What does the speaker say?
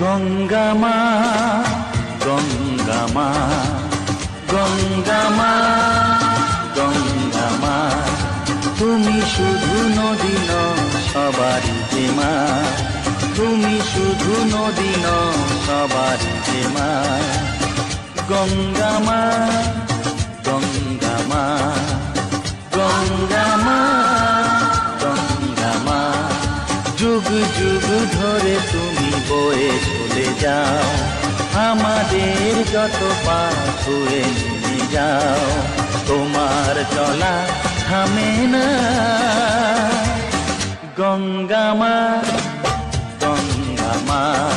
গঙ্গা মা, গঙ্গা মা, গঙ্গা মা, গঙ্গা মা, তুমি শুধু নদী নও সবারই যে মা, তুমি শুধু নদী নও সবারই যে মা। গঙ্গা মা, গঙ্গা মা, গঙ্গা মা, গঙ্গা মা, যুগ যুগ ধরে তুমি বয়ে চলে যাও, আমাদের যত পাপ ধুয়ে নিয়ে যাও, তোমার চলা থামে না। গঙ্গা মা, গঙ্গা মা।